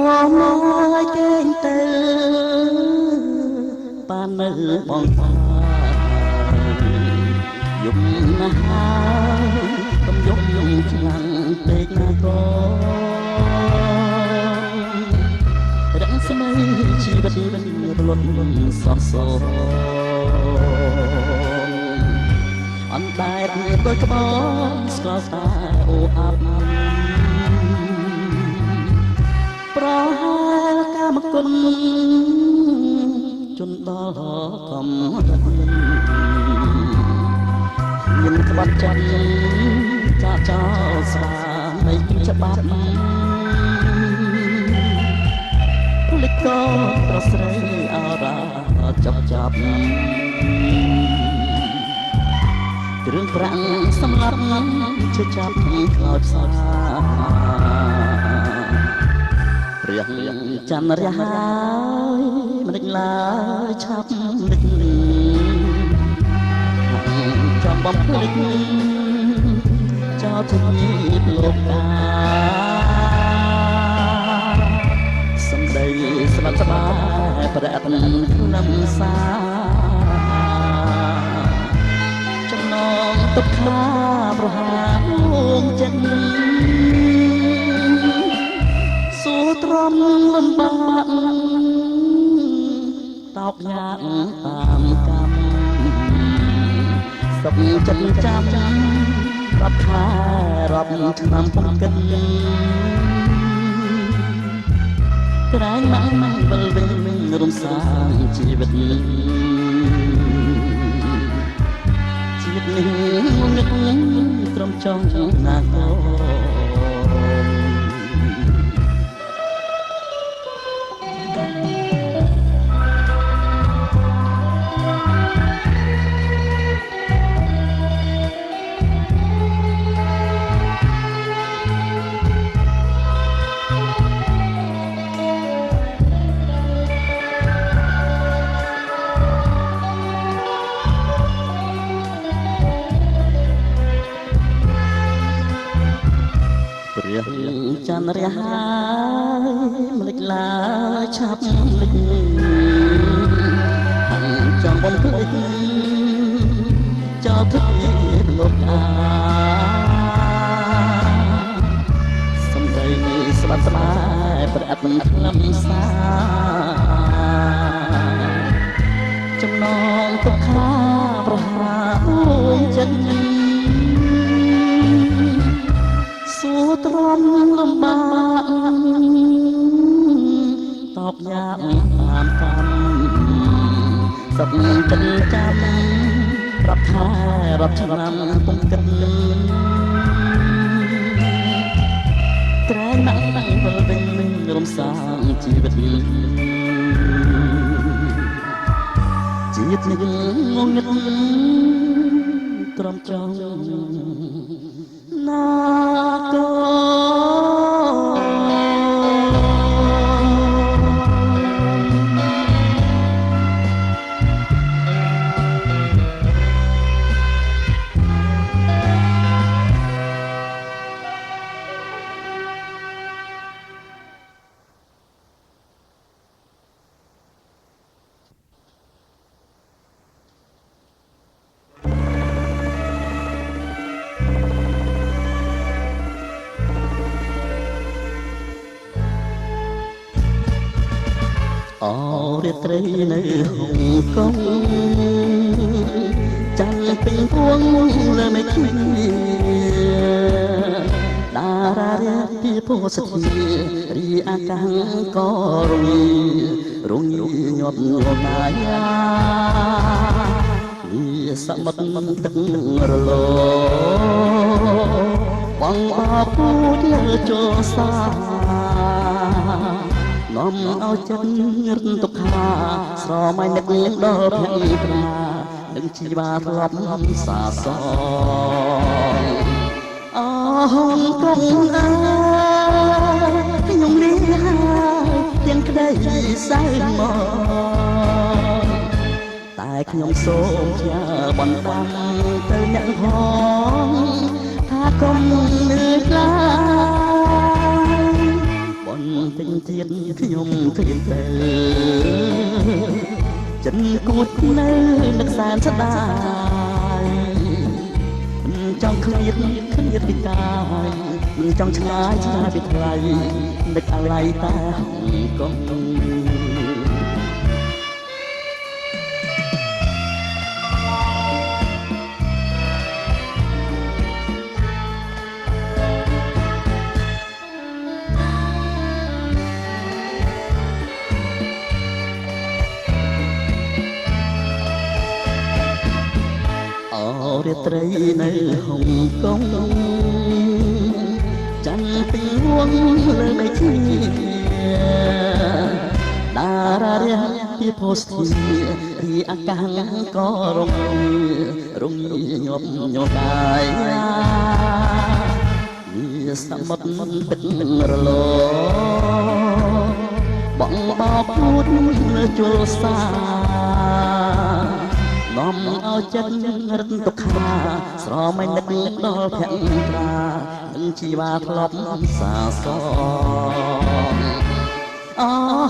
មមកគេងទៅបាននៅបងតាយំណាស់ហើយកុំយំខ្លាំងពេកណាក៏រំស្មៃជីវិតរលត់សោះសោអនតែដូចក្បោស្គាល់តែអូអាប់ប្រហែលកាមគុណជន់ដល់កំរឹកមានក្បាត់ចាត់ចាចោលស្វានៃច្បាប់លិកក៏ប្រស្រីអរាចាប់គ្រឿងប្រាំងសម្លាប់ជាចាប់ខ្លោចផ្សាព្រះច័ន្ទរះហើយមិនដេញឡើយឆាប់លិចចំបំភ្លេចចោលទ្វីបលោកតាសំដីស្បាត់ស្បាយប្រអិតក្នុងសាចំណងទុកខាប្រហាវងចិត្តសួរទ្រាំលំបាកតោកយ៉ាងតាមកម្មសុខចិត្តចាំរាប់ខែរាប់ឆ្នាំពុំគិតក្រែងមកវិលវិញរំសាយជីវិតជាតិនេះងឹកក្រុមចង់ណាកោព្រះច័ន្ទរះហើយមិនលិចឡើយឆាប់លិចហាំចង់បំភ្លេចចោលទ្វីបលោកតាសំដីស្បាត់ស្បាយប្រអិតខ្លឹមសាចំណងទុកខាប្រហាវចិត្តសួរទ្រាំលំបាកតបយ៉ាងតាមកម្មសុខចិត្តចាំរាប់ខែរាប់ឆ្នាំពុំគិតត្រែងណាស់វិលវិញរំសាយជីវិតជាតិនេះងងឹតទ្រាំចង់ណាកោអរាត្រីនៅហុងកុងចាំពេញពួងលើមេឃតារារាពីពោសធារីអាកាំងក៏រងញាប់ងណាយាសមុទ្រទឹករលោបងអពូជលើចូលសានាំឲ្យចិត្តរំទុកខាស្រមៃនឹកដល់ភ័យប្រានឹងជីវាធ្លាប់សាសងអហងកងអើខ្ញុំនេះហើយទាំងក្តីសៅមកតែខ្ញុំសូមផ្ញើបណ្ដាំទៅអ្នកផងថាកុំនឿយខ្លាយ ពេញទៀតខ្ញុំឃ្លានទៅចិនគួតនៅនឹកសែនស្ដាយចង់ឃ្លាតពីកាយចង់ឆ្ងាយពីថ្លៃនឹកអាឡ័យតាកុំរាត្រីនៅហុងកុងច័ន្ទពីវងលើមេឃតារារះពីផូស្ទីរីអាកាំងក៏រងញាប់ញ័រកាយវាសមុទ្រទឹករលបងបោកពួតជលសានាំឲ្យចិត្តរត់ទុក្ខាស្រមៃនឹកដល់ភក្ត្រានឹងជីវាធ្លាប់សាសងអ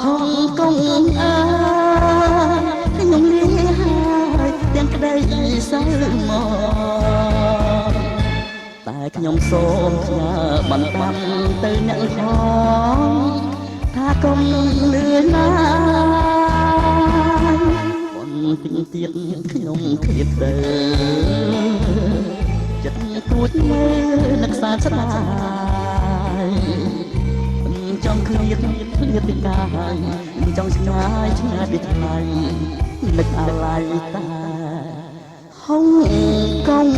ហង្គកងអើខ្ញុំលីហើយទាំងក្តីសៅមកតែខ្ញុំសូមផ្ញើបន្តាំទៅអ្នកផងថាកុំលឿនណាពីទៀតខ្ញុំឃ្លាតទៅចិត្តគួចមើលនឹកសាស្ដាយចង់ឃ្លាតពីកាយចង់ឆ្ងាយពីថ្លៃនឹកអាឡ័យតាហុងកុង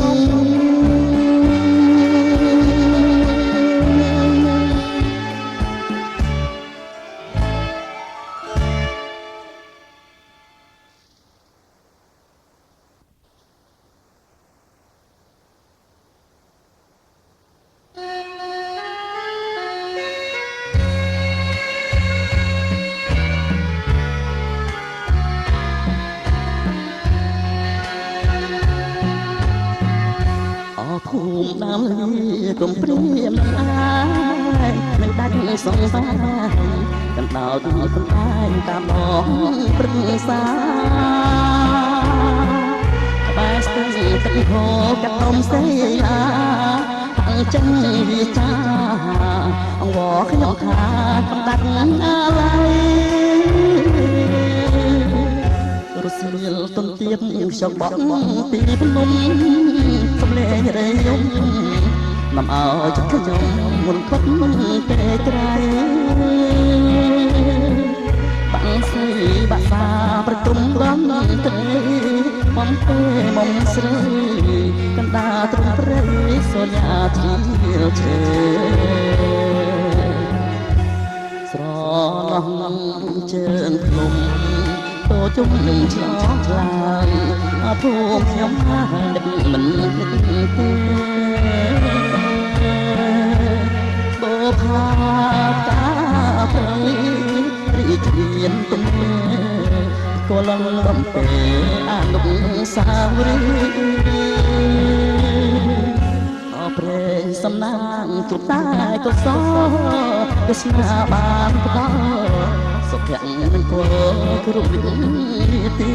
ភូមិដើមលីកុំព្រាមអាយមិនដាច់សងសាយកណ្ដោទីកំឯងតាមបងព្រឹងសាក្បែរស្ទឹងទឹកហូរកាត់នំសេអាតាំងចឹងវាចាអង្វរខ្ញុំថាកំដាច់អាឡ័យរសៀលទុនទៀតខ្ញុំបក់ពីភ្នំសំលេងរយំនាំឲ្យចិត្តខ្ញុំមុនខុតតែក្រៃបាំងស្រីបាក់សាប្រទុំដំត្រីបំពេបំស្រីកណ្ដាលត្រង់ព្រៃសូញាធាលឈើស្រណោះជើងភ្នំតូចជុំនឹងឆ្លងឆ្លាងភូមិខ្ញុំថានឹកមិននឹកទេបោផាតាព្រៃរីករៀនទំនេរក៏លំដំពេលអនុសាវរីយ៍អព្រែងសំណាងជួបតែក៏សក៏ស្នាបានផ្ដល់សុភ័ក្រនឹងគល់គ្រប់វិធី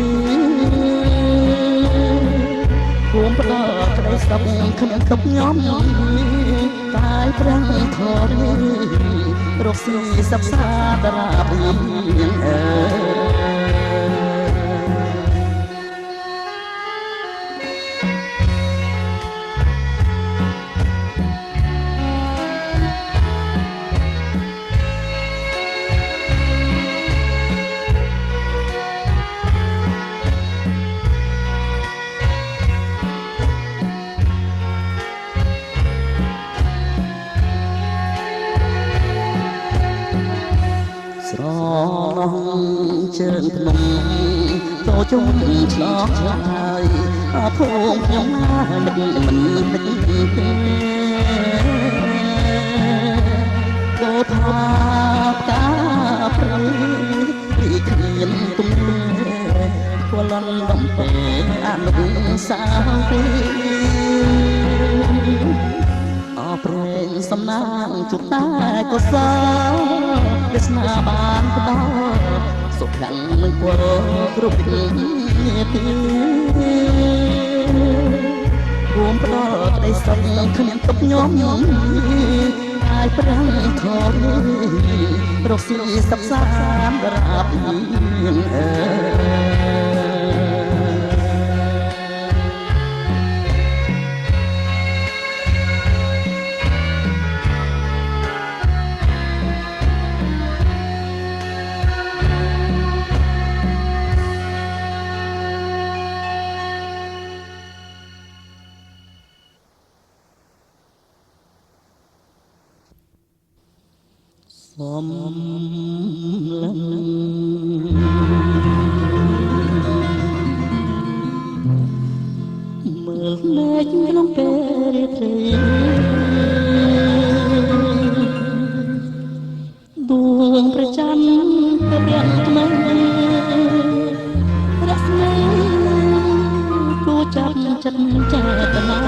ភូមិផ្ដល់ក្តីសុខគ្មានទុកញោមកាយប្រាំងធររកស៊ីសិក្សាតារាពីអើស្រណោះជើងភ្នំតូចជុំឆ្លងឆ្លើយភូមិខ្ញុំណានឹកមិននឹកទេក៏ថាផ្កាព្រៃពីគ្មានទំនេរក៏លន់ដំពេលអនុសាវរីយ៍អព្រែងសំណាង ជួបតែក៏សោវាសនាបានផ្ដល់សុខខ្លាំងមិនគួរគ្រប់គ្នាទីរួមផ្ដល់ក្តីសុខគ្មានទុកញោមហើយប្រាំងខលរកស៊ីសិក្សារាបអើសូមលំមើលមេឃក្នុងពេលរាត្រីដួងព្រះច័ន្ទទៅរាំងថ្មីរស្មីគួចាប់ចិត្តចេតនា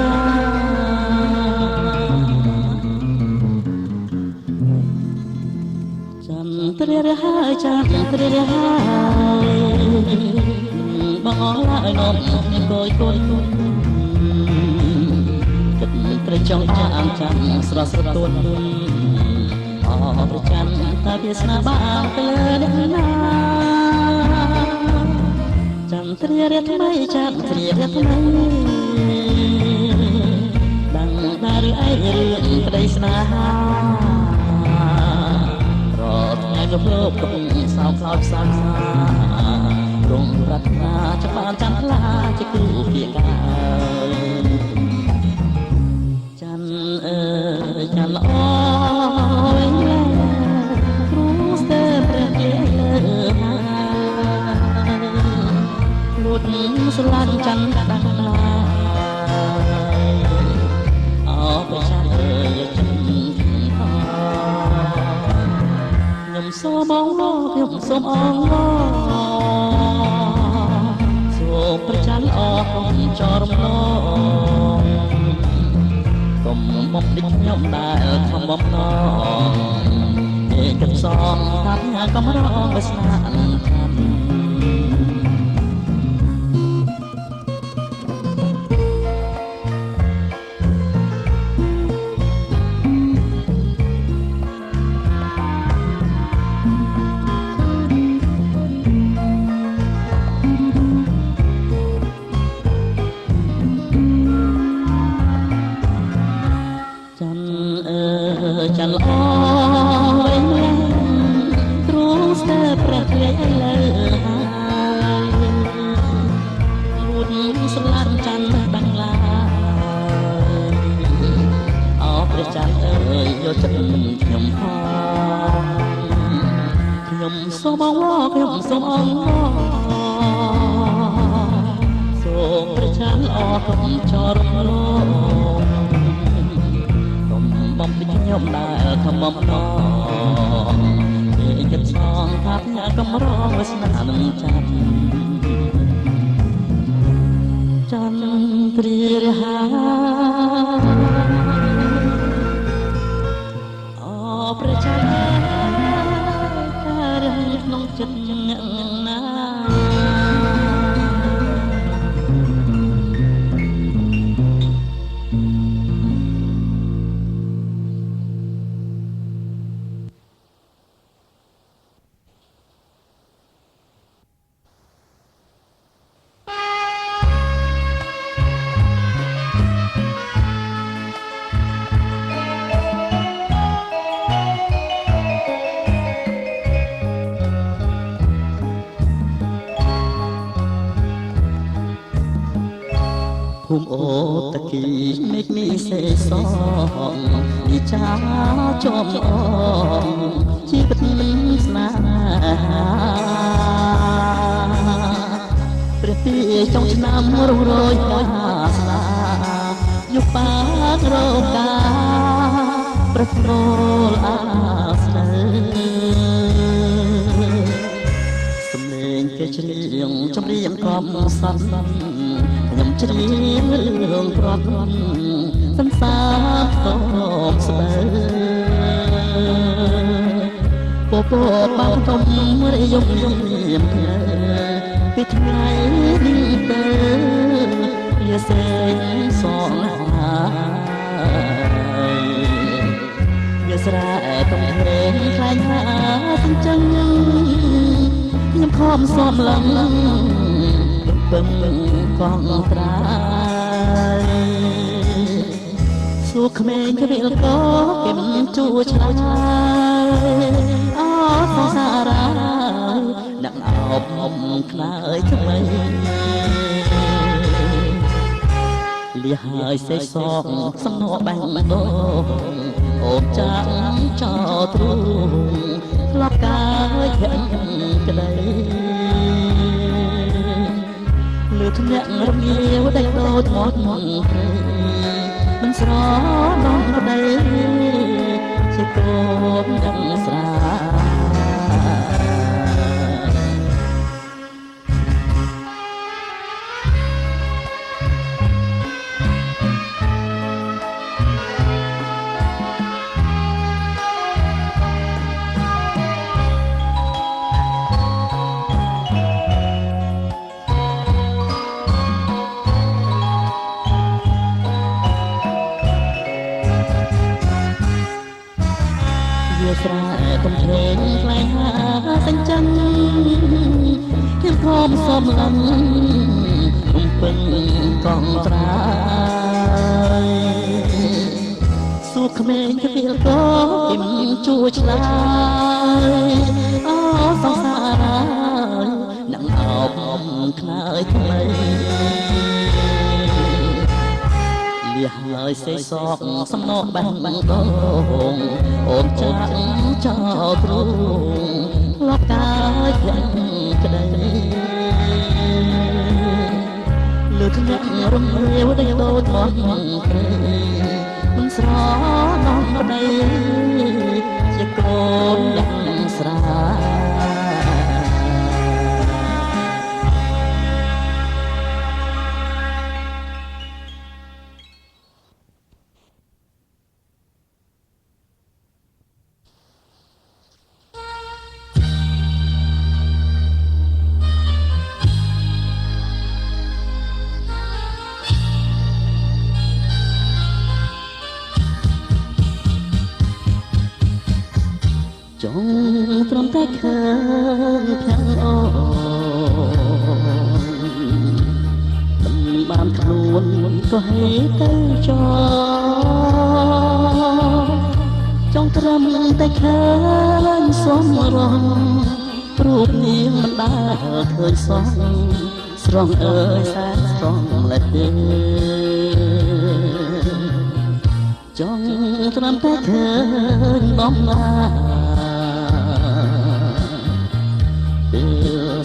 ព្រះរហើយចាស់ព្រះរហើយបងឡើយនំនេះគយគុណទឹកត្រចង់អាងចាំស្រស់ស្រទន់អព្រះច័ន្ទតាវាសនាបានទៅអ្នកណាចាំព្រះរថ្មីចាំព្រះរថ្មីដឹងដែរឬអីរឿងក្តីស្នេហាថ្ងៃលោកលោកកំសោកខ្លោចផ្សារងប្រាថ្នាចាំបានចាំខ្លាជាគូភាកាច័ន្ទអើយច័ន្ទល្អវិញគ្រូស្ទើរព្រះគេលើហើយលួចស្រឡាញ់ច័ន្ទដាស់ឡាអោព្រះច័ន្ទអើយសូមអងខ្ញុំសូមអងសូមប្រចាំអរគុណចរំលងកុំបំភ្លេចខ្ញុំដែលខំបំណងឯកសងថាញ៉ាកំរងវាសនាអន្តរច័ន្ទល្អវិញគ្រូស្ទើរព្រះគ្រាលើហើយលួចស្រឡាញ់ច័ន្ទបាំងឡាអោព្រះច័ន្ទអើយយកចិត្តខ្ញុំផងខ្ញុំសូមអងខ្ញុំសូមអងសូមព្រះច័ន្ទល្អកុំចោលរំលងបំភ្លេចខ្ញុំដែលខំបំណងឯកចិត្តស្ងថាផ្ញើកំរងវាសនានឹងចាំច័ន្ទព្រះរហាអព្រះច័ន្ទការរំក្នុងចិត្តអ្នកណាភូមិអូតគីមេឃមីសេសងពីចាចំអងជីវិតស្នេហាព្រះពីចុងឆ្នាំរងរយដោយអាស្នាយុបារោកាប្រស្រលអាស្នេសំឡេងគេច្រៀងចម្រៀងកំសត់ខ្ញុំច្រៀងរឿងប្រត់សន្សារតបស្បើ ពបាំងទុំរយំយំរៀមគ្នាពីថ្ងៃនេះទៅវាសេងសងហើយវាស្រែទំហែងខ្លាញ់ហាទាំងចឹងខ្ញុំខំសំឡឹងពឹងកងត្រាយសួរក្មេងក្រៀលក៏គេមិនជួឆ្លើយអត់សងសារ៉ាអ្នកអោបខ្លើយថ្មីលះហើយសេះសងសំណបាំងដូងអូបចាំចោលទ្រូងធ្លាប់កាយភ័ក្រក្ដីលឺធ្នាក់រងាវដេកដោថ្មព្រៃមិនស្រណងក្ដីជាកូនដឹងស្រាស្រែកំភ្លេងខ្លែងហាសេញចឹងខ្ញុំខំសំឡឹងរំពឹងកងត្រាយសួរក្មេងក្រៀលក៏គេមិនជួឆ្លើយអសងសារ៉ានឹងអោបខ្លើយថ្មីលះហើយសេះសកសំណបាំងដូងអូនចាក់ចោលទ្រូងលបកាយភ័ក្រក្ដីលឺធ្នាក់រំរាវដេកដូចមកព្រៃមិនស្រណងក្ដីជាកូនដឹងស្រាចង់ត្រឹមតែឃើញខាងអូនមិនបានខ្លួនក៏ហេទៅចោចង់ត្រឹមតែឃើញសំរងរូបនាងមិនដែលឃើញសោះស្រងអើយសែនស្រងលែទេចង់ត្រឹមតែឃើញបំណា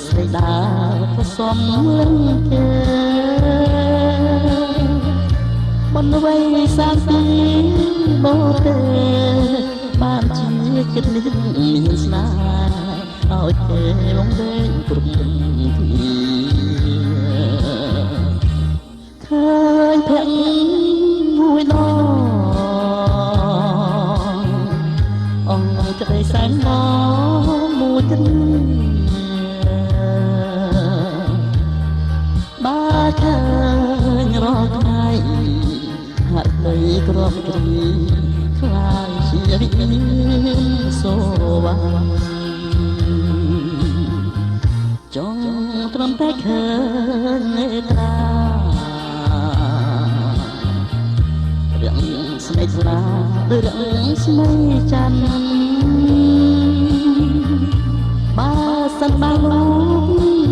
ស្រីដើរផ្សំលឹងគេមិនវ័យសាស្ទីបោទេបានជាចិត្តនេះមានស្នេហ៍ឲ្យគេលងវែងគ្រប់គ្នាឃើញភ័ក្រមួយដងអង្គក្ដីសែនមកមួយទឹកឃើញរកថ្ងៃហាក់បីក្រំគ្រីខ្លាយជាវិមានសូវ៉ាចង់ត្រឹមតែឃើញនេត្រារឿងស្នេហ៍ស្នាដូចរឿងស្នេហ៍ច័ន្ទបើសិនបានលោក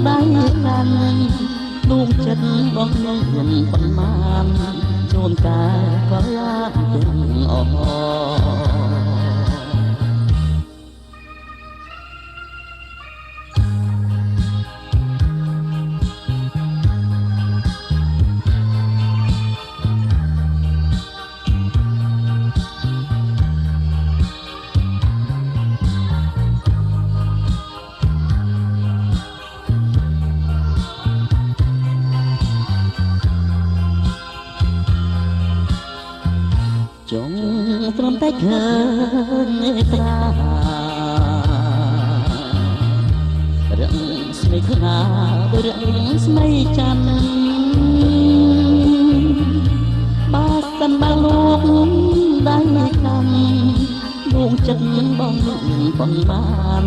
ដៃកាន់ដួងចិត្តបងមានប៉ុន្មានជួនកាលក៏យ៉ាងអស់ចង់ត្រឹមតែឃើញនេត្រា រឿងស្នេហ៍ខ្នារឿងស្នេហ៍ច័ន្ទបើសិនបើលោកដៃកំដួងចិត្តបងប៉ុនបាន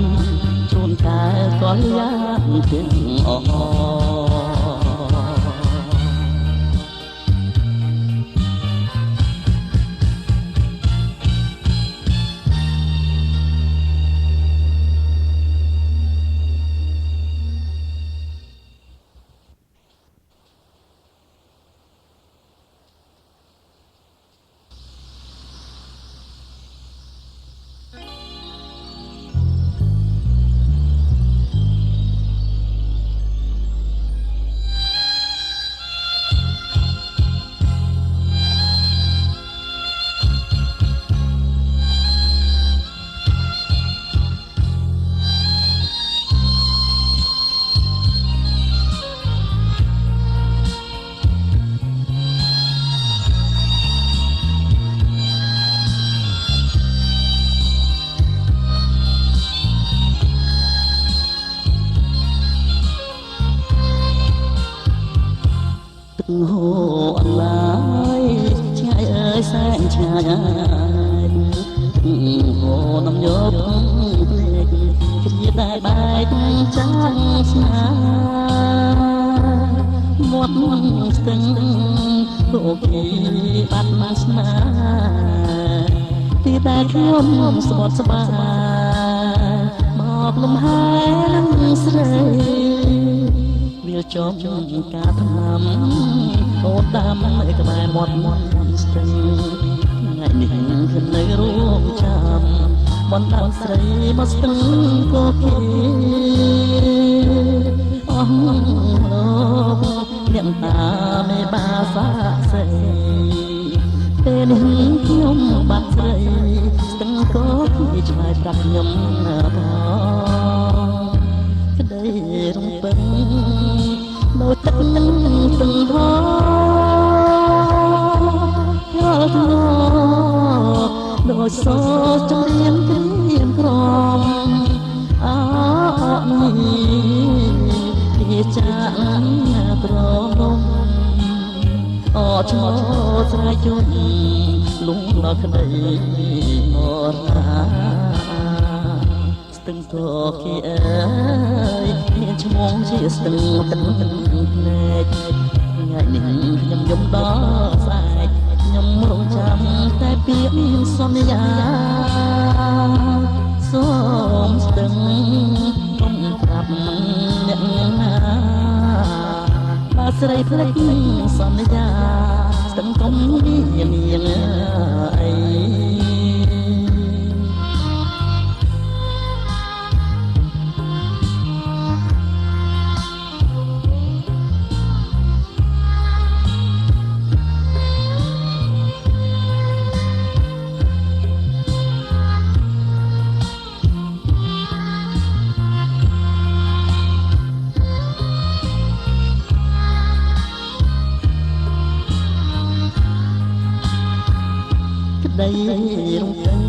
ជួនកាលក៏យ៉ាងទាំងអស់ហូអនឡាយឆ្ងាយអើយសែនឆ្ងាយហូនំយកភ្លេចគ្រាតែបែកចាំស្នាមាត់ស្ទឹងអូគីបាត់មកស្នាទីតែខ្ញុំស្បត់ស្បាមកលំហែនឹងស្រីវាចប់ការថ្នាំអូនដាំនៅក្បែរមាត់ស្ទឹងថ្ងៃនេះខ្ញុំនៅរួមចាំបណ្ដាស្រីមកស្ទឹងក៏គេអស់លោកអ្នកតាមេបាសាសេពេលនេះខ្ញុំបាត់ស្រីស្ទឹងក៏គេឆ្លើយប្រាប់ខ្ញុំផងក្តីរំពឹងដោយទឹកនឹងទឹងហយល់ធ្នោដោយសោចំរៀងគ្រៀមក្រមអនេះជាចាក់ក្រមអឈ្មោះស្រ័យជន់លងដល់ក្តីមរណាស្ទឹងតគេអើយមានឈ្មោះជាស្ទឹងទឹកភ្នែកថ្ងៃនេះខ្ញុំយំដល់ស្អែកខ្ញុំរងចាំតែពាក្យសន្យាសូមស្ទឹងកុំប្រាប់អ្នកណាបើស្រីភ្លេចសន្យាស្ទឹងកុំមាននាងអីដីរំពឹង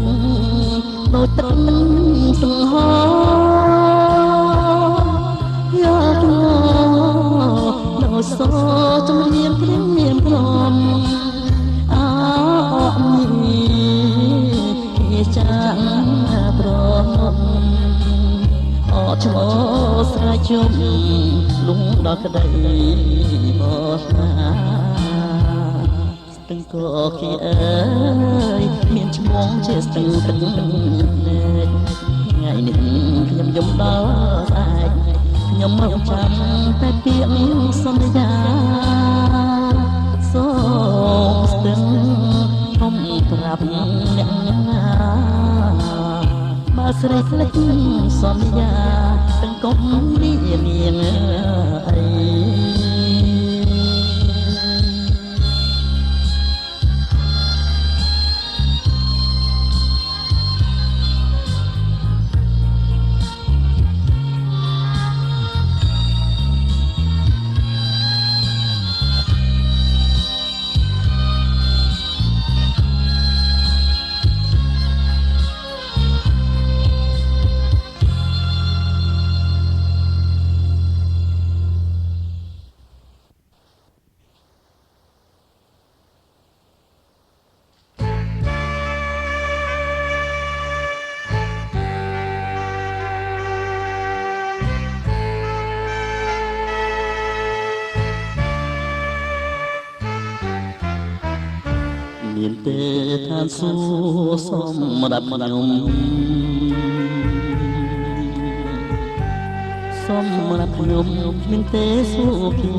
ដោយទឹកសង្ហយកធ្នោដោយសោចំរៀងគ្រៀមក្រមអនេះជាចាក់ប្រមអឈ្មោះស្រ័យជុំលងដល់ក្តីបោះណាស្ទឹងក៏គេអើយមានឈ្មោះជាស្ទឹងទឹកភ្នែកថ្ងៃនេះខ្ញុំយំដល់ស្អែកខ្ញុំរងចាំតែពាក្យសន្យាសូមស្ទឹងកុំប្រាប់អ្នកណាបើស្រីភ្លេចសន្យាស្ទឹងកុំមាននាងអី ទេឋានសួគ៌សម្រាប់ខ្ញុំសម្រាប់ខ្ញុំមានទេសុខី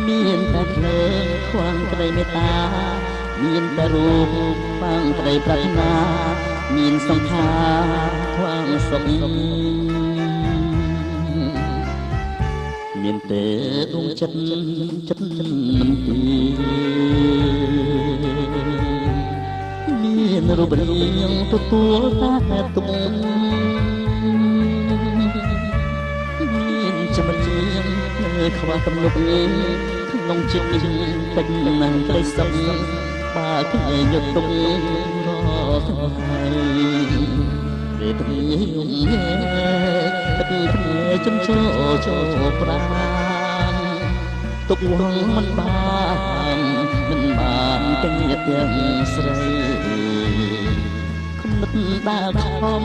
មានតែភ្លើងខ្វាំងក្តីមេត្តាមានតែរូបខ្វាំងក្តីប្រាថ្នាមានសង្ខារខ្វាំងសុខមានតែដួងចិត្តមិនទីមានរូបរាងទទួលតែទុកមានចម្រៀងនៅខ្វះកំណត់ក្នុងចិត្តនេះពេញនឹងក្តីសុខបើគ្នាយកទុករថ្ងៃពេលគ្នាយំញែទឹកគ្នាចំចូលប្រាំទុកវងមិនបានទាំងស្រីគំនិតដើរខំ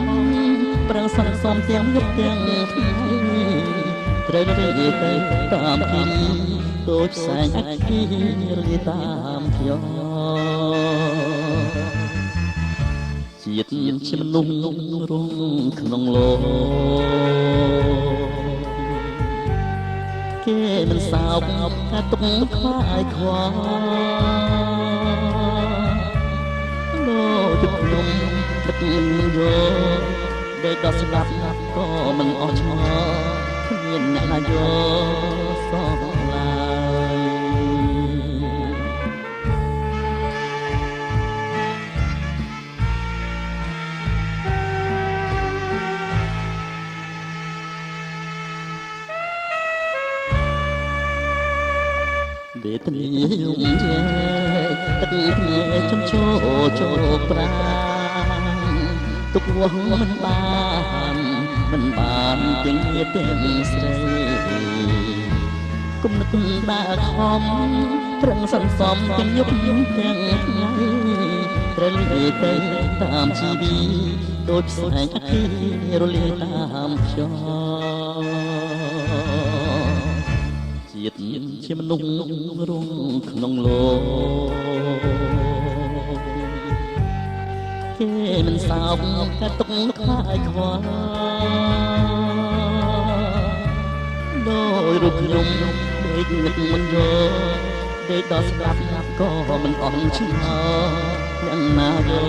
ប្រឹងសន្សំទាំងយប់ទាំងថ្ងៃត្រូវរៀបទៅតាមពីដូចផ្សែងអគ្គីរៀបតាមខ្ញុំជាតិជាមនុស្សរងក្នុងលោកគេមិនសោកការទុកខ្វាយខ្វល់ដូចខ្ញុំទឹកមិនយកដែលដល់ស្ដាប់ក៏មិនអស់ឆ្ងល់គ្មានអ្នកណាយកសោកឡើយវេទនាយំញែកទឹកភ្នែកចូលប្រាទុកវងមិនបានទាំងញាតិទាំងស្រីគុំនឹកដើរខំប្រឹងសន្សំទាំងយប់ទាំងថ្ងៃត្រូវលើទៅតាមជីវិតដូចផ្សែងអគ្គីរលាយតាមខ្យល់ជាតិជាមនុស្សរងក្នុងលោកគេមិនសោកការទុកខ្វាយខ្វល់ដោយរូបខ្ញុំដេកនឹកមិនយកដេកដល់ស្ដាប់ក៏មិនអន់ឆ្ងល់យ៉ាងណាយក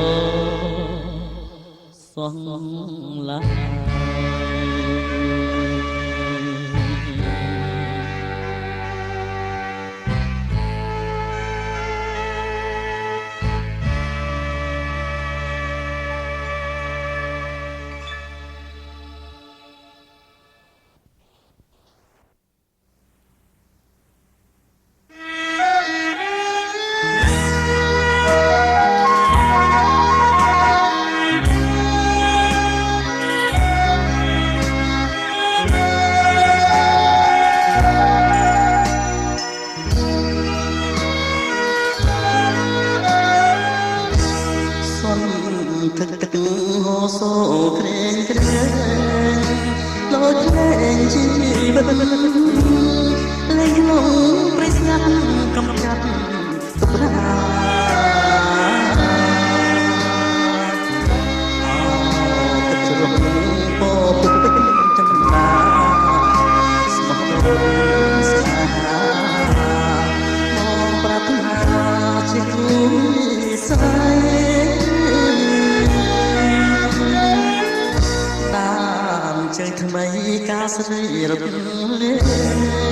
សងឡាទឹកហូរសូក្រែងដូចក្រែងជីវិតលេងលងប្រៃស្ងាត់កំចាត់ទុករាទឹកជ្រោះពោពុកពេញចន្ទាស្មោះរំស្នេហាមកប្រាថ្នាជាគូស្រីជើងថ្មីការស្រីរត់លេង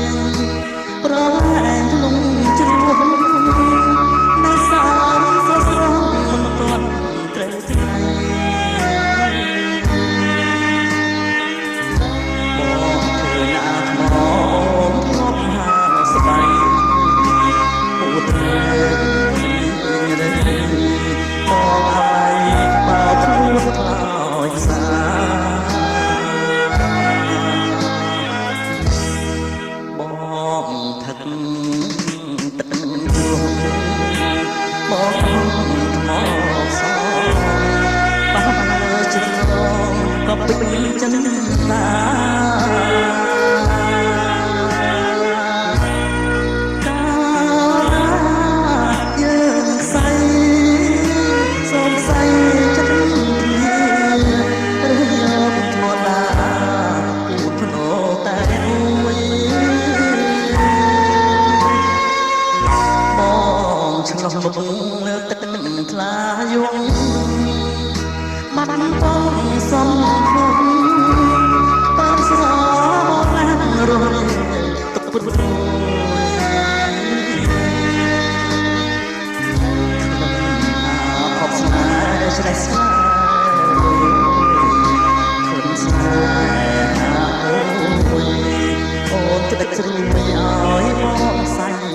ប្រែងលងជ្រួងនៅសាមសស្រងមិនទាន់ត្រូវថ្ងៃបងធ្វើណាមកធ្លាប់ហាស្បៃពុទ្ធរើរីបងហើយបោខ្លួនខ្លោចសាពេញចិនតាកា យងបានបងសំខ្លួនបានស្រមណារស់ទឹកពុតខប់ស្នេហ៍ស្រេះស្នេហ៍ខ្លួនស្នេហ៍អូនទឹកជ្រោយឲ្យបងសាយ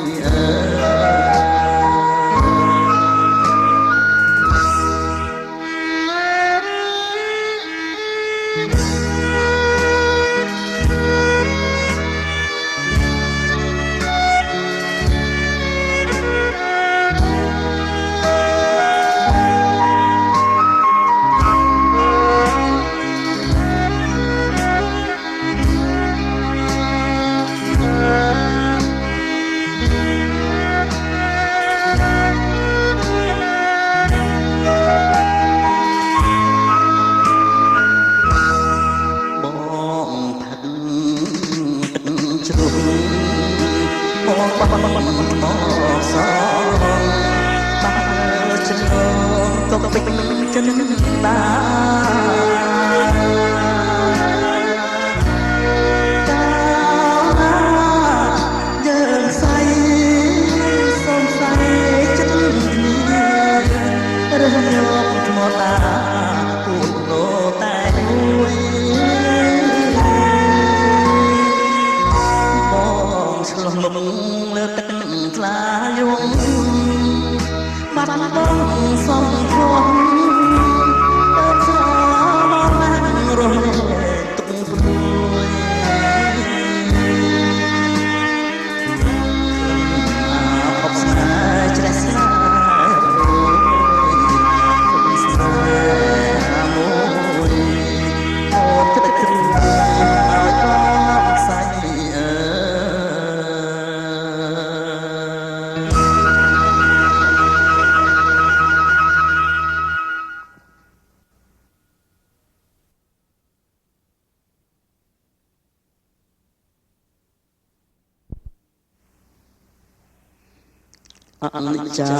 អនិច្ចា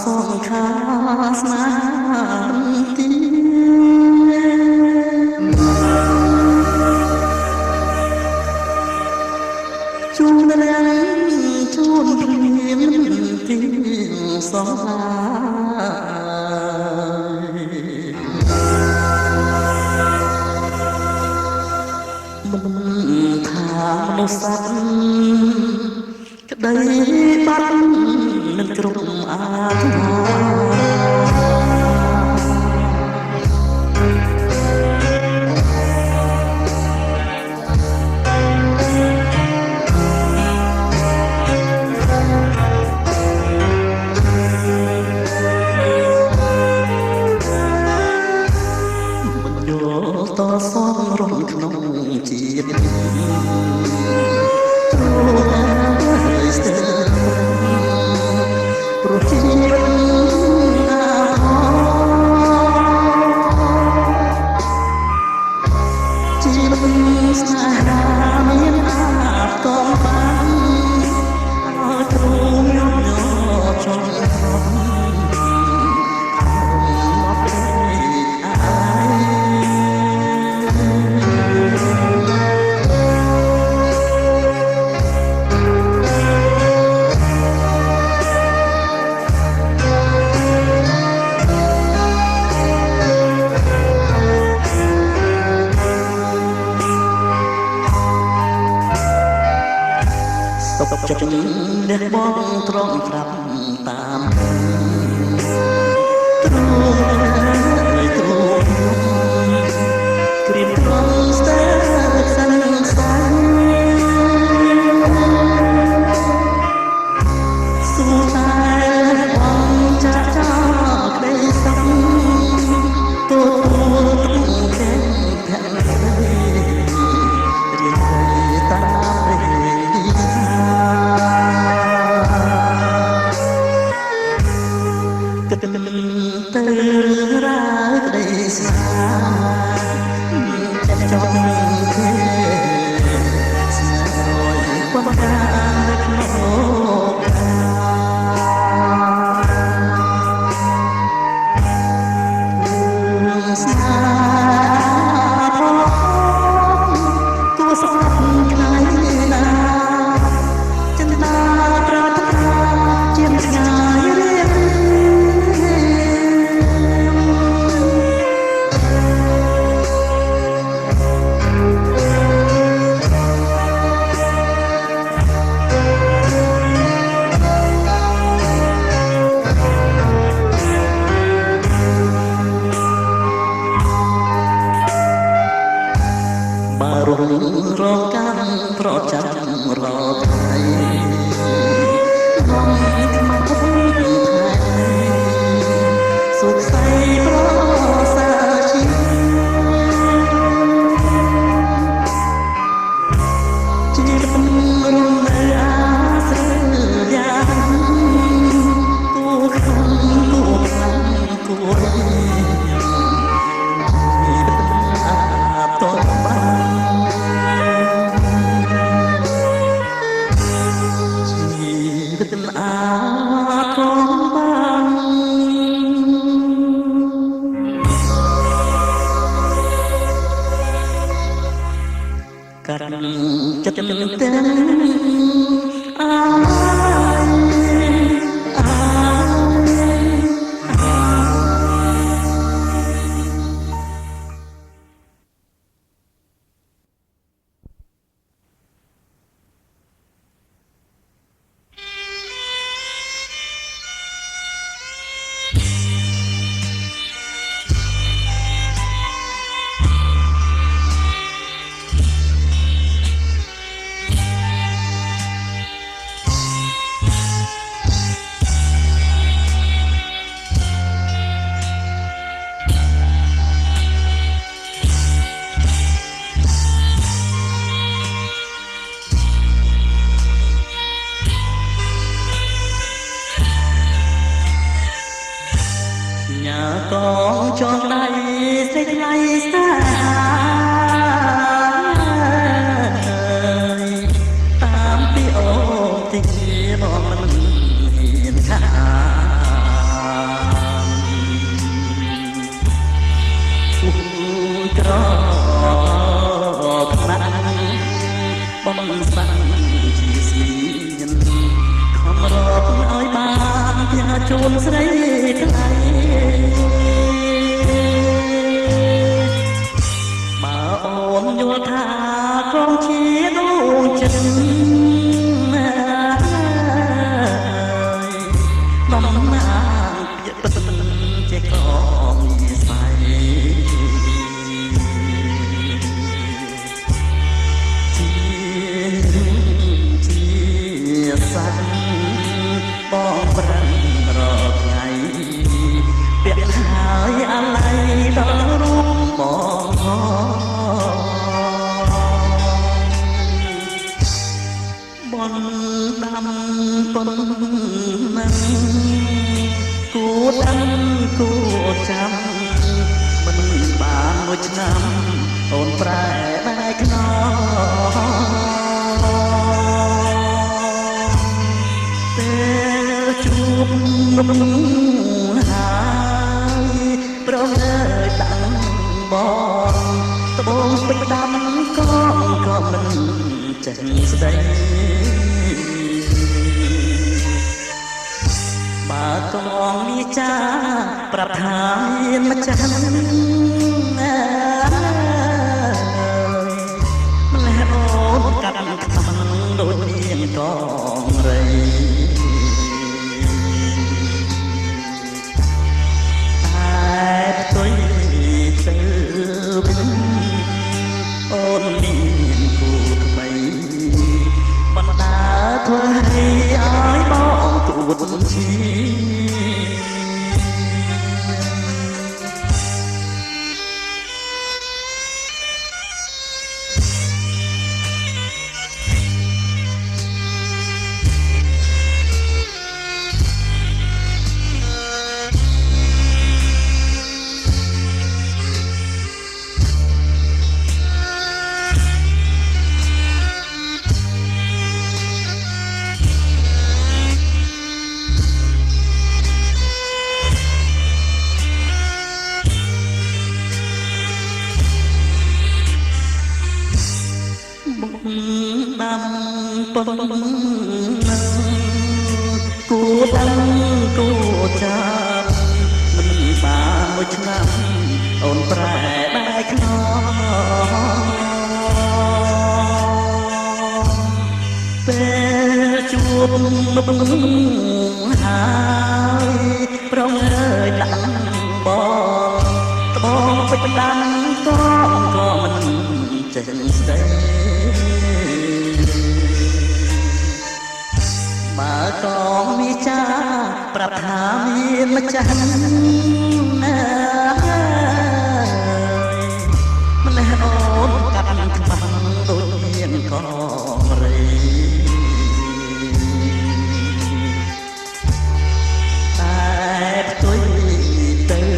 សង្ខារស្នាទីជួនរាំជួនព្រៀងទីសងឡាមិនថាមនុស្សសត្វក្តីបាត់នឹងគ្រប់អាត្មាមិនយល់តសងរំក្នុងជាតិព្រោះជីវិតជីវិតស្នេហាមានអាបកងបានអើទ្រូងញញចង់ចិត្តអ្នកបងទ្រាំត្រាប់តាមទ្រូងទ្រូងគ្រៀបត្រង់ស្ទើរសិនសាយសូមតែបងចាក់ចោលក្តីសឹកទូទាំងភក្តីរៀនតាមទៅរាយក្តីស្នេហ៍ចិត្តចង់គ្នាស្នេហ៍រយប៉ុន្តែក្នុង គួរអាតតបានជីវិតអាចបានកាត់ចិត្តទាំងអាកងចងដៃសេចក្ដីសាតាមពីអូទីបងមិនហ៊ានខាអូក្រខ្លាំងបងសាំងជាស្មីញខំរកឲ្យបានផ្ញើជូនស្រីថ្លៃយល់ថាកងជាដូចចិត្តបំណាពាក្យពិតជាកងនិស័យជាសាំបងប្រាំរកថ្ងៃពាក្យហើយអាឡ័យដល់រូបបងដាំប៉ុននឹងគួដាំគួចាំមិនបានមួយឆ្នាំអូនប្រែបែកខ្នងពេលជួបនឹងហើយប្រងើយតាំងបងត្បូងពេជ្រដាំក៏មិនចេះស្ដីបើកងវាចាប្រាប់ថាមានម្ចាស់ម្លេះអូនកាត់ខ្មាំងដូចនាងកងរីតែផ្ទុយទៅវិញអូនមានគូថ្មីបណ្ដាធ្វើឲ្យបងទួតឈីដាំប៉ុនគួដាំគួចាំមិនបានមួយឆ្នាំអូនប្រែបែកខ្នងពេលជួបនឹងហើយប្រងើយដាក់បងត្បូងពេជ្រដាំក៏មិនចេះស្ដីបើកងវាចាប្រាប់ថាមានម្ចាស់ម្លេះអូនកាត់ខ្មាំងដូចមានកងរីតែផ្ទុយទៅ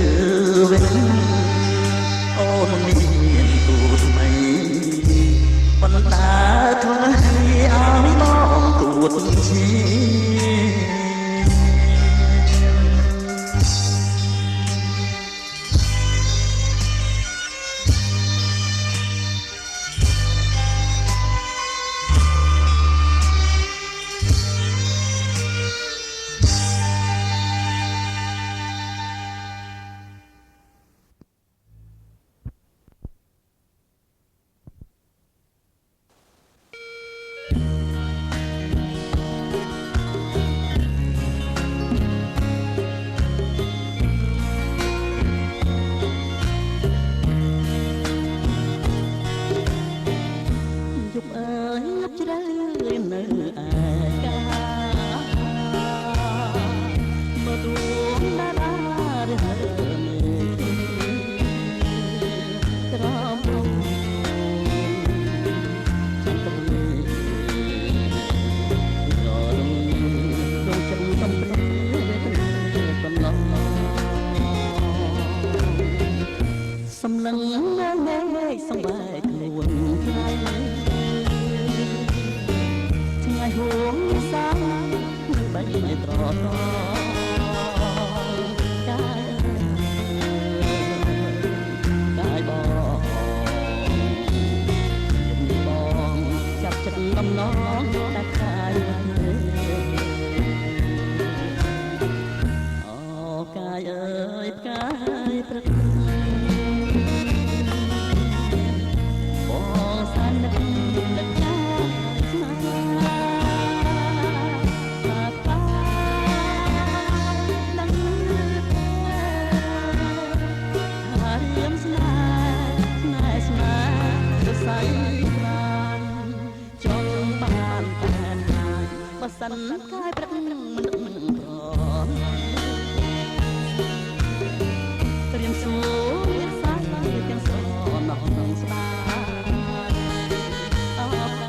សំឡឹងងែងសំបែកខ្លួនថ្ងៃថ្ងៃហួងសានឹងបែកត្រតកាយបងចាប់ចិត្តដំណងតែកាយអូកាយអើយកាយព្រឹកបងសាននឹកកាយស្នេហ៍ថាកាយដឹងថារៀមស្នេហ៍ស្នេហ៍សរសៃប្រាណចង់បានតែណាយបើសិនកាយព្រឹកមិនប្ររៀមសួរមានសាច់ទាំងសណោះនឹងស្ដាអរកា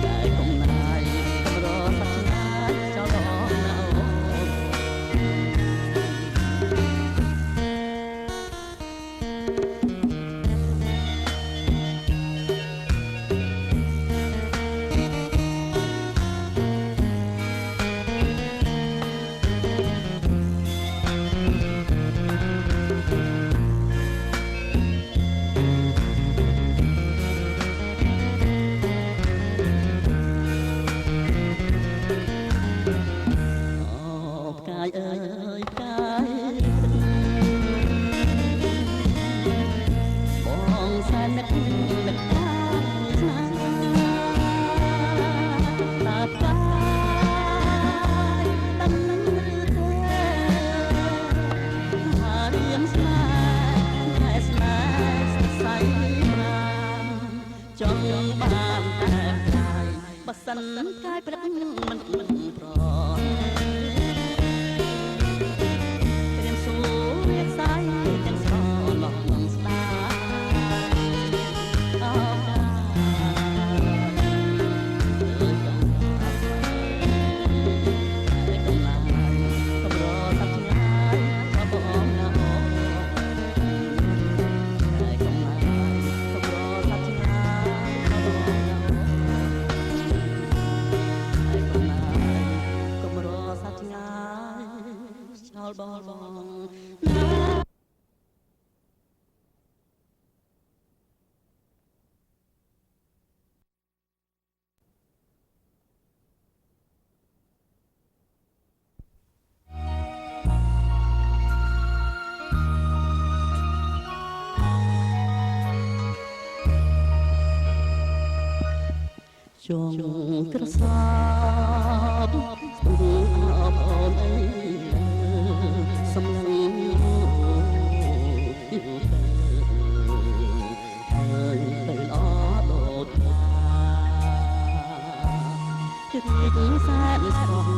តែកុំណាយកុំរសាច់ណាយចោលដល់ណាកាយអើយកាយបងសានឹកកាយស្នេហ៍តាកាយដឹងឬទេថារៀមស្នេហ៍ស្នេហ៍សរសៃប្រាណចង់បានតែកាយបើសិនកាយព្រឹកមិនប្រទាំងស្រឡោះនឹងស្ដាអរកាកំឡាយកំរសាច់ឆ្ងាយក៏បងណាអូកំឡាយកំរសាច់ឆ្ងាយក៏បងណាកំឡាយកំរសាច់ឆ្ងាយឆ្លបងណាចងក្រសាបស្ទូអបអូនអីសំឡឹងហើយទៅល្អដូចថារីកសានស្រង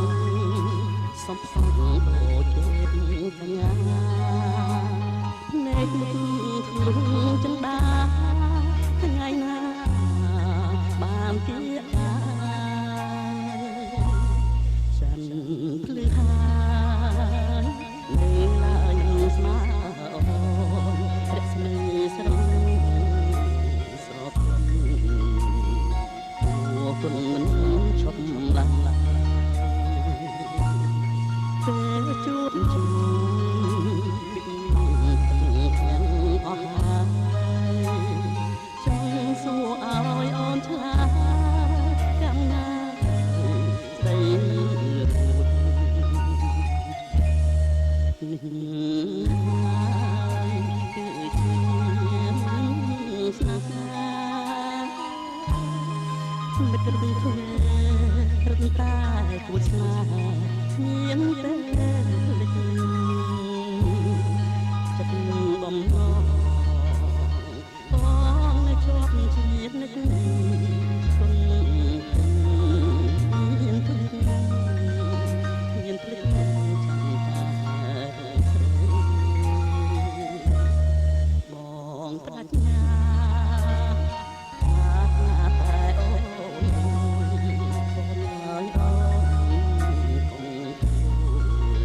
សំផស្សដូចទេកញ្ញាភ្នែកមុខខ្លួនចន្ទាថ្ងៃណាបានគៀកฉันភ្លឺហើយនៅឡើយនឹងស្មាអូនរស្មីស្រងស្រពពួកគុណមិនឈប់ឡាំពេលជួបជុំទាំងអស់ហើយចង់សួរឲ្យអូនឆ្លើយចាំណាស្ដីរួចនេះគឺជាស្នេហាមិនគិតទៅធ្វើរឹងតែគួរស្នេហ៍ស្ងៀមទេលេចចិត្តនឹងបំណងបងនៅជាប់ជាតិនឹកគុណមានភ្លេចចាំតាស្រីបងប្រាជ្ញាតែអូនអូនអើយអូនគង់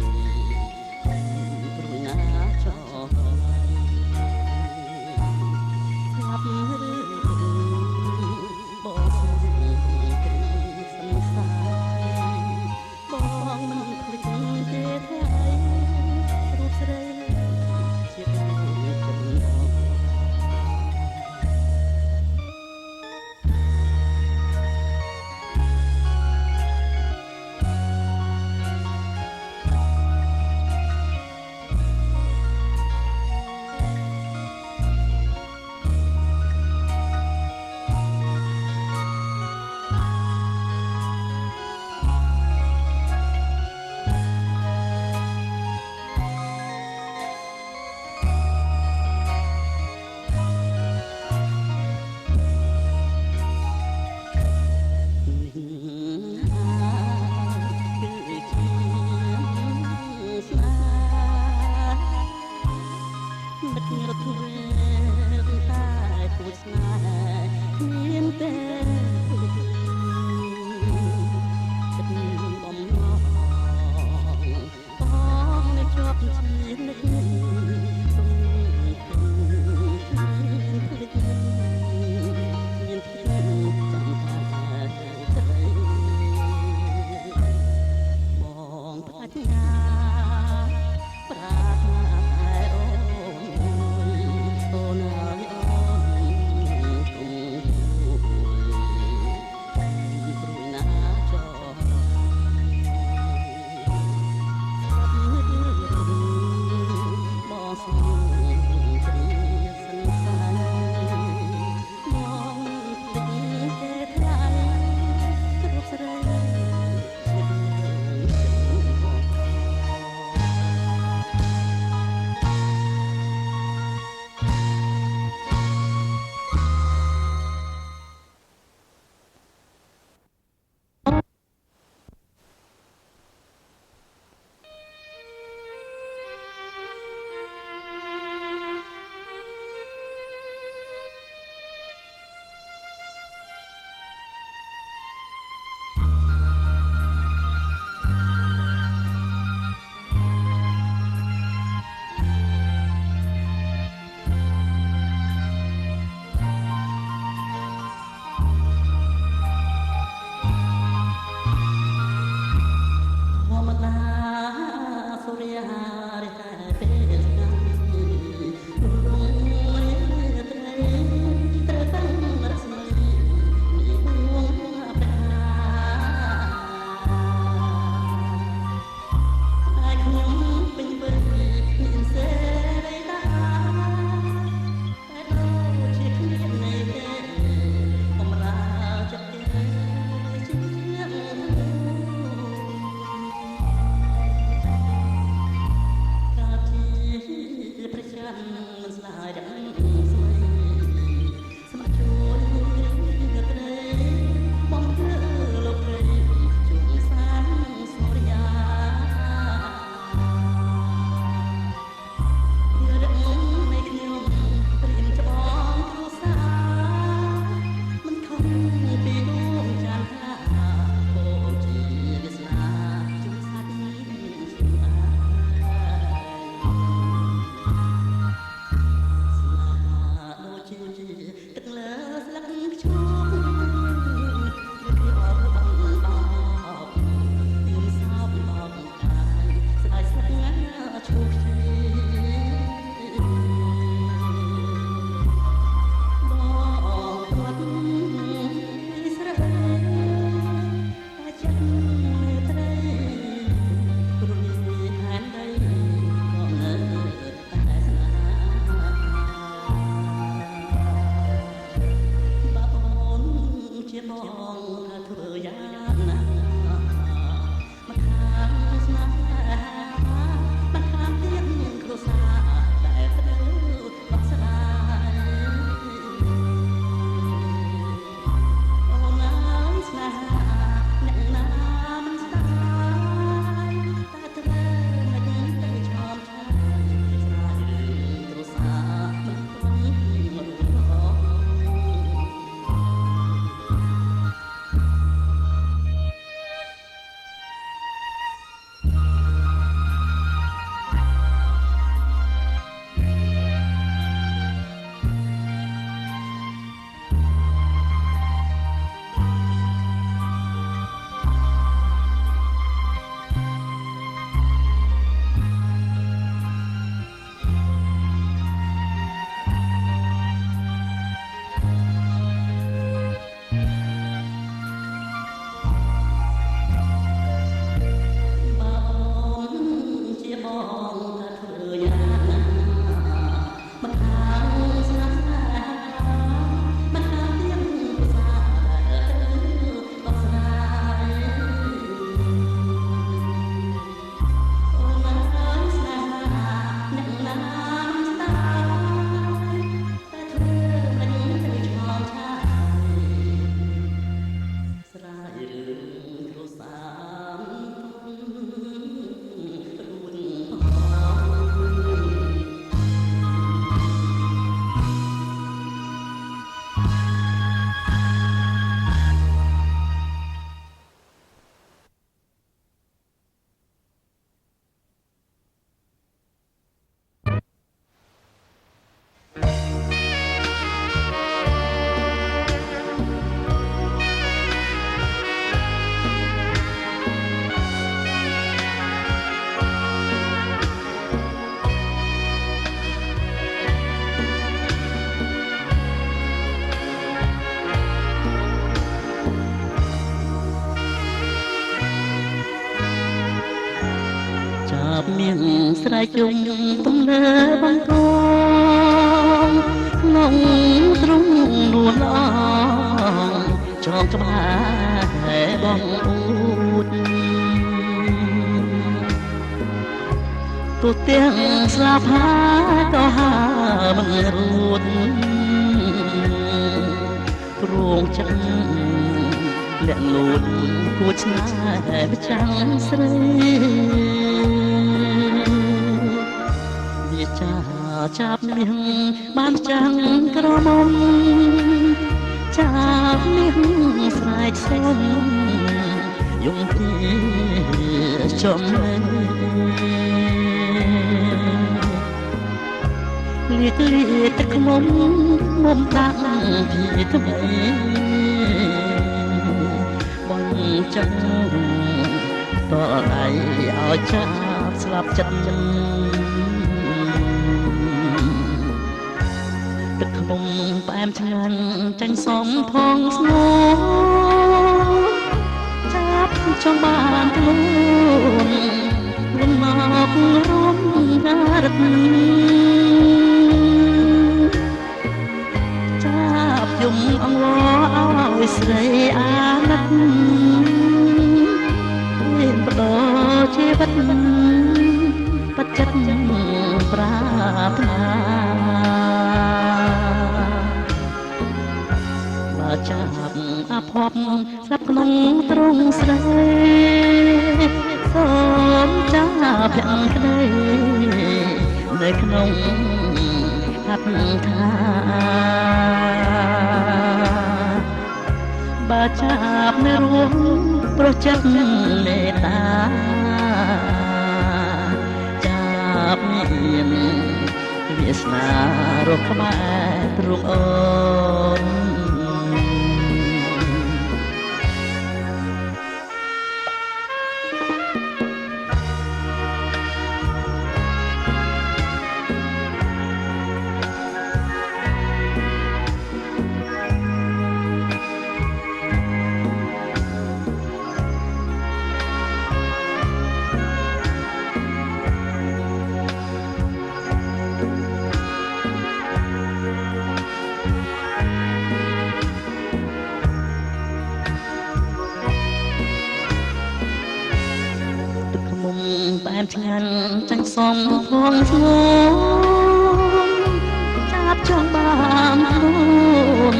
ចាប់មានស្រែកយំទំនេរបងកងក្នុងទ្រង់នួនអងចងក្បែរបងអួតទូទាំងស្លាប់ហើយក៏ហើមិនរួតព្រោងចិត្តលាក់លូតគួចឆ្ងាយប្រចាំងស្រីវាចាចាប់មាសបានចាំងក្រមុំចាប់មាសស្រែកសុំយំពីចំលៀកលៀកទឹកមុំមុំតាំងពីថ្មីបងចឹងតដៃឲ្យចាប់ស្លាប់ចិត្តទឹកខ្មុំផ្អែមឆ្ងាញ់ចាញ់សំផងស្នូចាប់ចង់បានខ្លួនវិញមករំរឹកចាប់យំអង្វរឲ្យស្រីអាណិតមានបដោជីវិតបច្ចិតប្រាថ្នាបើចាប់អភ័ព្វស្លាប់ក្នុងទ្រង់ស្រីសូមចាប់ភក្តីនៅក្នុងហត្ថថាបើចាប់នៅរួមប្រចិត្តមេត្តាចាប់មានវាសនារកក្បែរទ្រង់អូនផ្អែមឆ្ងាញ់ចាញ់សំផងស្ងួនចាប់ចង់បានខ្លួន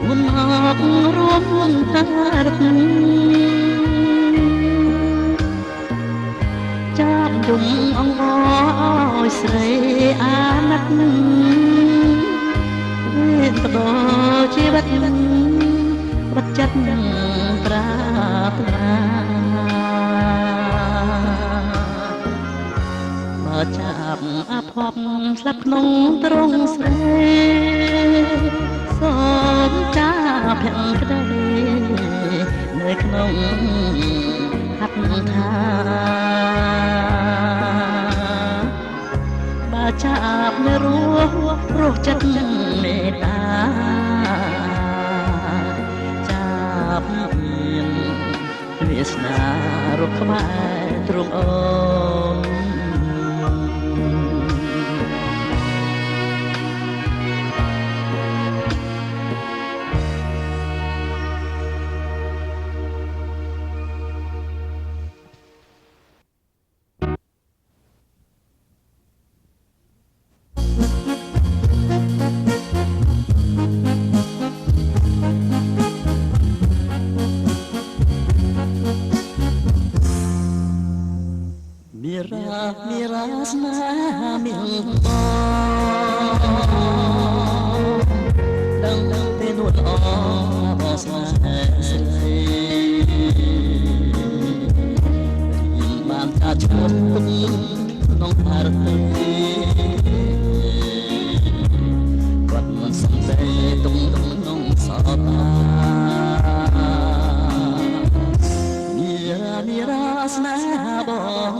មុនមករួមតារឹកចាប់យំអង្វរឲ្យស្រីអាណិតមានបដោជីវិតបច្ចិតប្រាថ្នាចាប់អភ័ព្វស្លាប់ក្នុងទ្រង់ស្រីសូមចាប់ភក្តីនៅក្នុងហត្ថថាបើចាប់នៅរស់ចិត្តមេត្តាចាប់មានវាសនារកក្បែរទ្រង់អូនមានរាស្នេហាមានបងដឹងពេលនួនអបស្នេហាស្រីបានថាឈ្មោះក្នុងអរទីគាត់មិនសំដីទុំក្នុងសោតាមានរាស្នេហាបង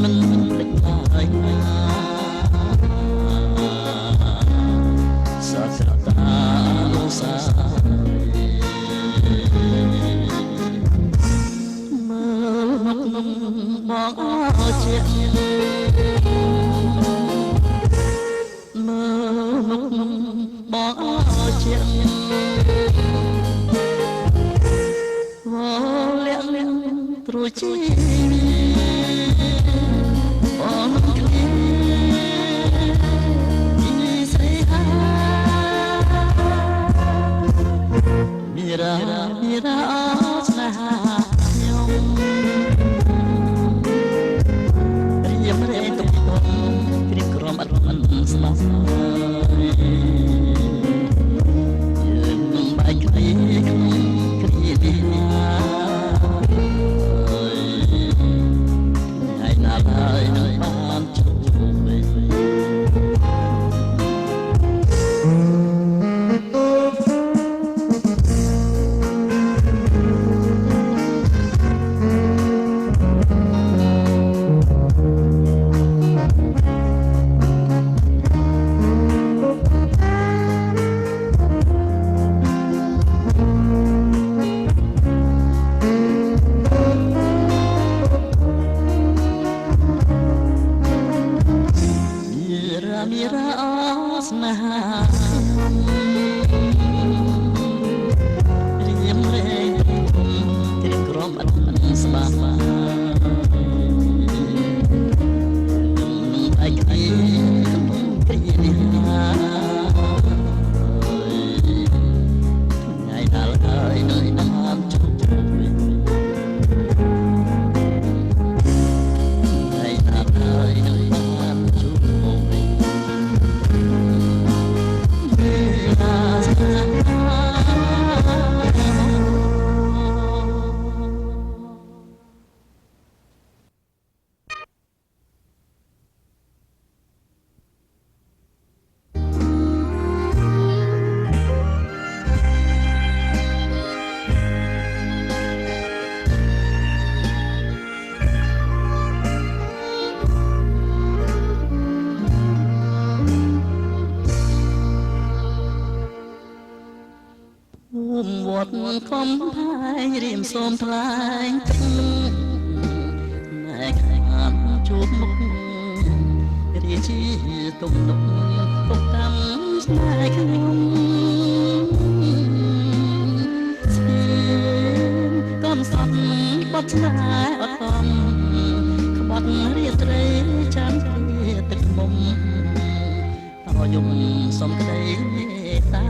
មិនភ្លេចឡើយ ជីអូនគ្នាពីស្រីហាមីរ៉ាស្នេហាខ្ញុំរៀមរែងទុកទុំគ្រៀបក្រំអត់មិនស្ដាប់យើងនឹងបែកគ្នាក្នុងគ្រាទីណាហើយណាហើយនឹងបានជួបវិញមីរ៉ាស្នេហារៀមរែងគ្រៀបក្រំអត់ស្បានឹងឯគ្នាគ្រានេះថ្ងៃដល់ហើយនៅបានជួបវិញថ្ងៃដល់ហើយនៅបានជួបវិញវត្តខំផាយរៀមសូមថ្លែងណែខានជួបមុខរាជាទុំនុកពុកកម្មស្នេហ៍ខ្ញុំស្ពីកំសត់បត់ស្នេហ៍អត់កំក្បត់រាត្រីចាំគ្នាទឹកមុំតយំសុំក្តីមេត្តា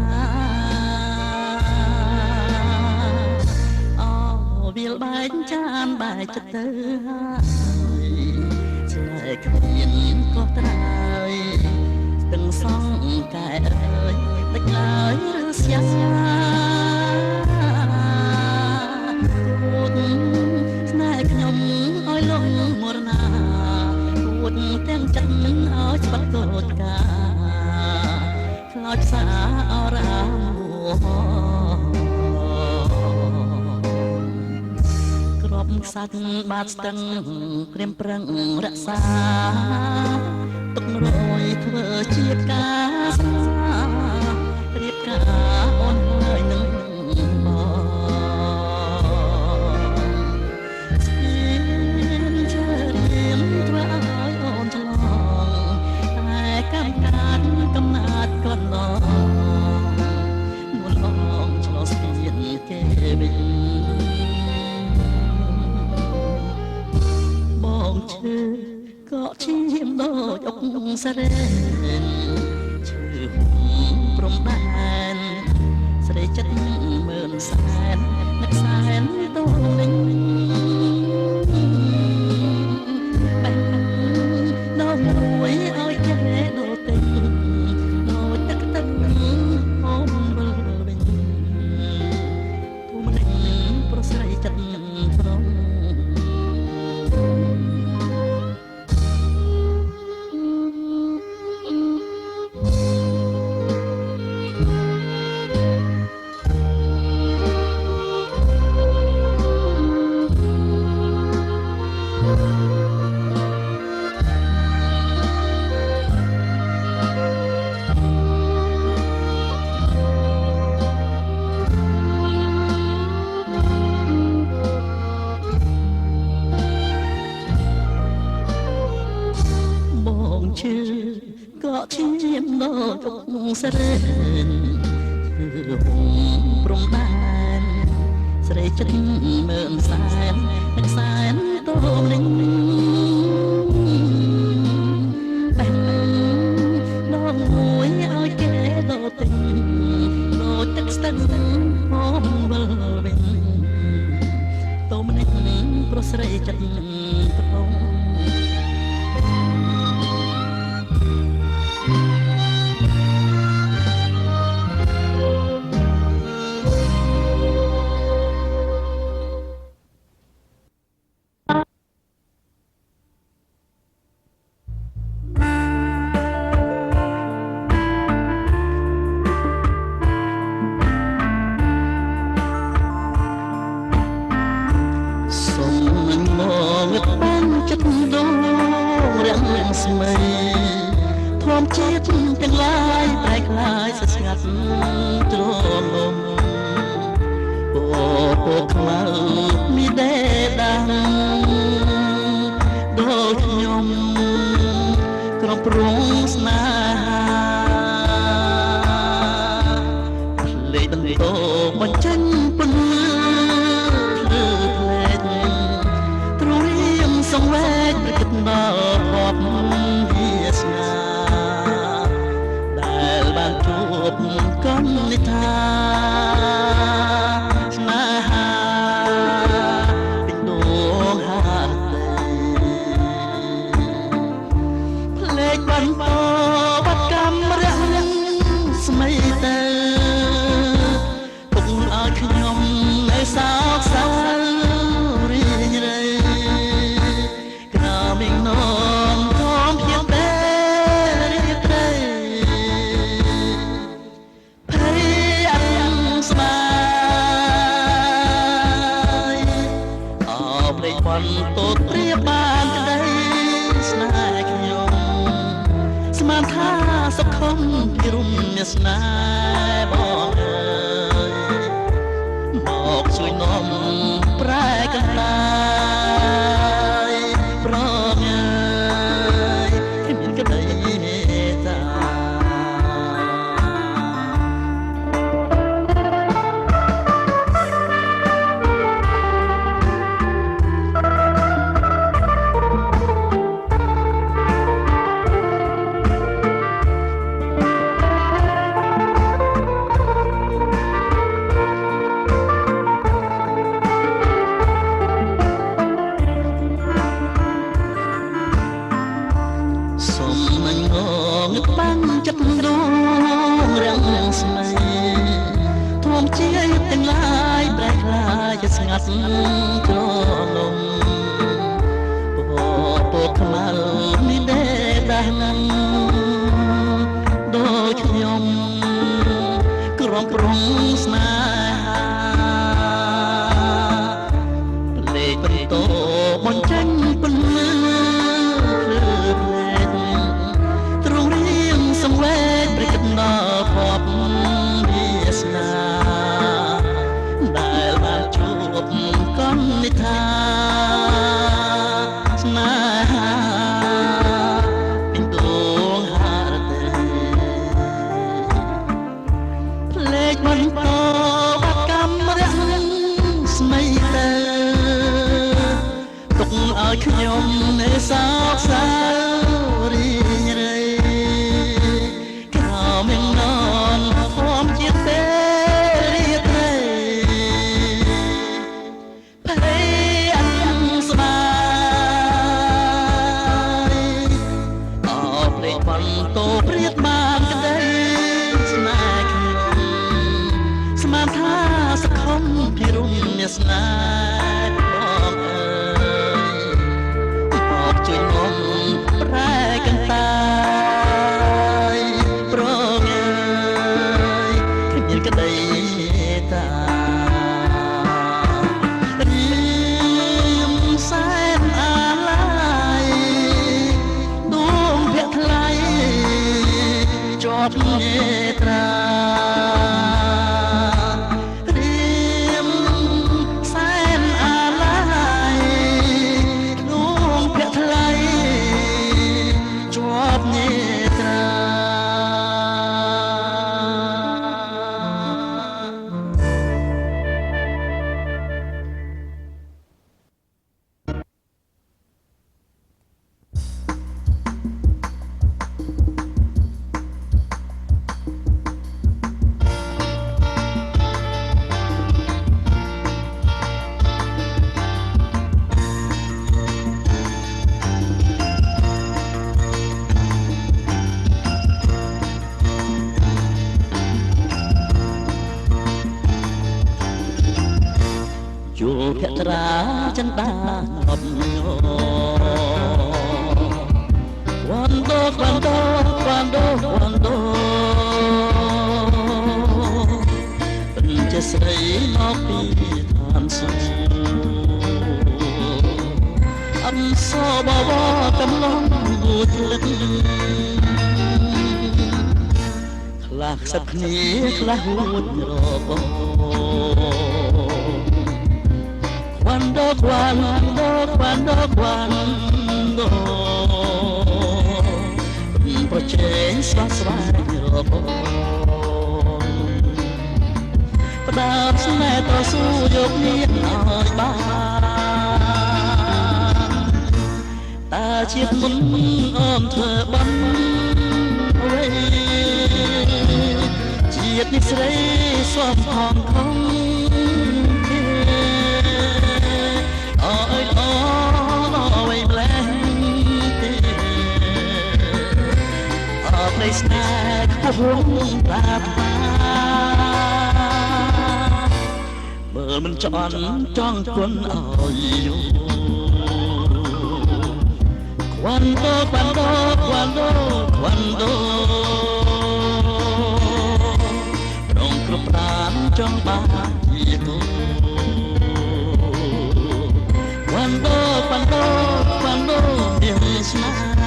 វាលបែកចានបែកចិត្តទៅហើយឆ្លើយគ្មានក៏ត្រើយស្ទឹងសងកែអើយដឹកឡើយឬស្យាគួតស្នេហ៍ខ្ញុំឲ្យលងមរណាគួតទាំងចិត្តឲ្យច្បាត់កូតកាខ្លោចផ្សាអរាមខ្សាច់បាតស្ទឹងក្រៀមប្រឹងរក្សាទុករយធ្វើជាការសារៀបការអូនហើយនឹងបងស្ពានជារៀមធ្វើឲ្យអូនឆ្លងតែកម្មការកំណាត់កន្លងមុនអងឆ្លោះស្ពានគេវិញឈឺក៏ឈាមដូចអុកសរេនឈឺព្រំដែនស្រីចិត្តមើលសែននឹកសែនតូនវិញបែកដល់មួយឲ្យគេដល់ពេញដូចទឹកអូនវិលវិញទូម្នាក់ប្រស្រ័យចិត្តព្រមឈឺក៏ឈាមដូចអុកសរេនព្រំដែន ស្រីចិត្តមើលសែននឹងសែនតូមនឹងបែបដងមួយឲ្យគេដោទិញដូចទឹកស្ទឹងហូមវិលវិញតូមនឹងប្រុសស្រីចិត្តប្រងធម្មជាតិទាំងឡាយប្រែក្លាយស្ងាត់ទ្រលំពោខ្មៅមានដេដាំដូចខ្ញុំក្រុមប្រងស្នេហាលេខតោបញ្ចេញពន្លឺភ្លឺភ្លេចទ្ររៀងសង្វេគប្រគិតដល់បបវាសនាដែលបានជួបកុំនិថាស្នេហាពេញដួងហាត់ភ្លេចបានបបកម្មរះស្មីទៅទុកឲ្យខ្ញុំនៅសោកសៅរីងរៃក្រមិញនំធំភៀងតែរីត្រីភ័យអត់ស្បាយអោភ្លេចបន់តូតព្រាបានក្តីស្នេហ៍ខ្ញុំស្មានថាសុខខំពីរុំមានស្នេហ៍បងអើយមកជួយនាំប្រែកន្លាយប្រងើយគ្មានក្តីមេត្តាសុំមិនងងបាំងចិត្តដួងរាំងស្មីធំជាទាំងឡាយប្រែក្លាយស្ងាត់ទ្រលំពោខ្មៅមានដេដាំដូចខ្ញុំក្រុមប្រងស្នេហាភ្លេចបន្ទោបញ្ចេញពន្លឺភ្លឺភ្លេចទ្រង់រៀងសង្វេគប្រគិតដល់ភពវាសនាដែលបានជួបកុំនិថាស្នេហាពេញដួងហារតីភ្លេចបន្តបាត់កម្មរះស្មីទៅទុកឲ្យខ្ញុំនៅសោកសៅរីងរៃក្រមិញននធំជាទេរីត្រីភ័យអត់ស្បាយអោភ្លេចបន្ទោព្រាតបានក្តីស្នេហ៍ខ្ញុំស្មានថាសុខំពីរុំមានស្នេហ៍បងអើយមកជួយនាំប្រែកន្តាយប្រងើយគ្មានក្តីមេត្តារៀមសែនអាឡាយដួងភក្ថ្លៃជាប់នេត្រារៀមសែនអាឡាយដួងភក្ថ្លៃជាប់នេត្រា ត្រាចិនដាងប់ញោ cuando เป็นจะស្រីមកពីឋានសួគ៌អនសបវកំឡុងងូតលឹកខ្លះខ្សឹបគ្នាខ្លះហួតរបង cuando ប្រជែងស្វាស្វែងរបងផ្ដាល់ស្នេហ៍តស៊ូយកនាងឲ្យបានតើជាតិមុនអូនធ្វើបានអ្វីជាតិនេះស្រីស្វាផង ស្នេហ៍ខ្ពស់ប្រាថ្នាមើលមិនឆ្អន់ចង់គុណឲ្យយូរ cuando រងគ្រប់ប្រានចង់បានជាគូ cuando មានស្នេហ៍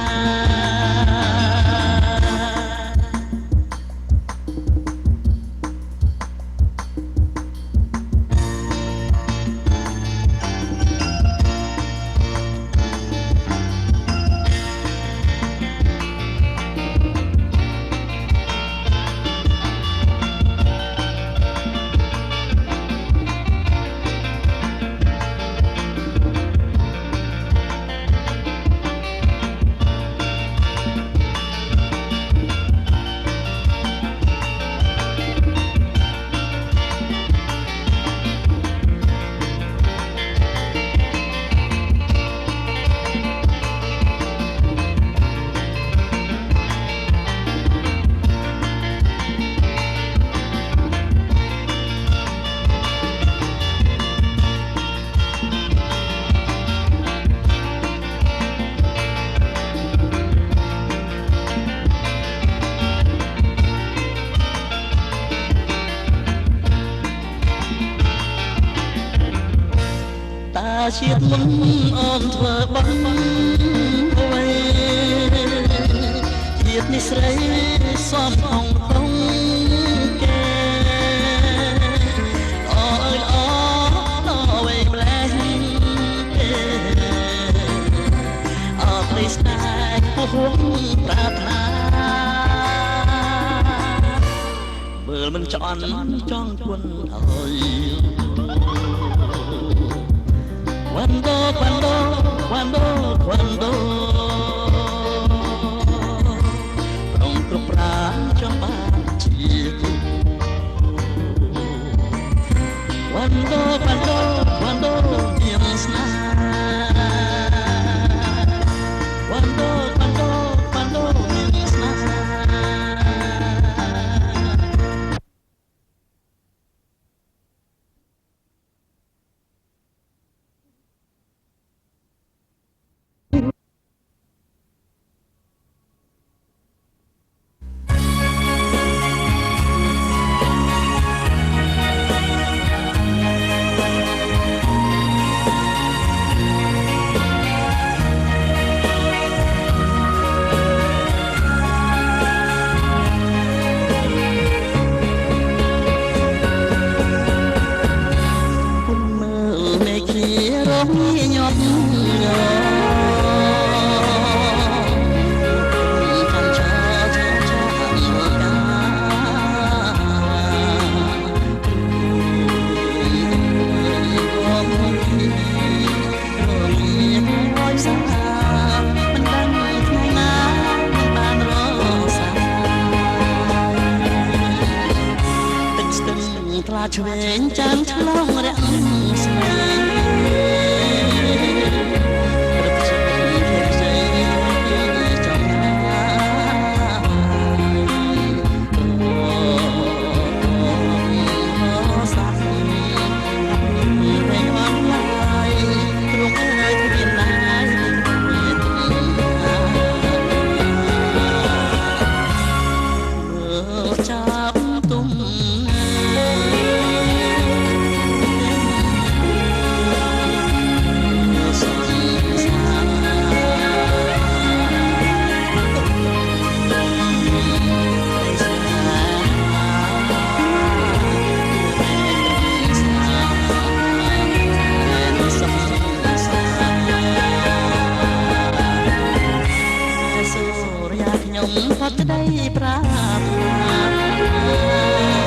ជាតិមុនអូនធ្វើបានអ្វីជាតិនេះស្រីសំផងផងគេអើយអអ្វីម្លេះទេអត់ព្រៃស្នេហ៍ខ្ពស់ប្រាថ្នាមើលមិនឆ្អន់ចង់គុណឲ្យ cuando រងគ្រប់ប្រាណចង់បានជាគូ cuando មានស្នេហ៍ cuando មានស្នេហ៍ ឆ្វេងចាំឆ្លងរាំងស្នេហ៍រត់ជាផ្សេងចាំណាអូសាវិញអត់ សតក្តីប្រាថ្នា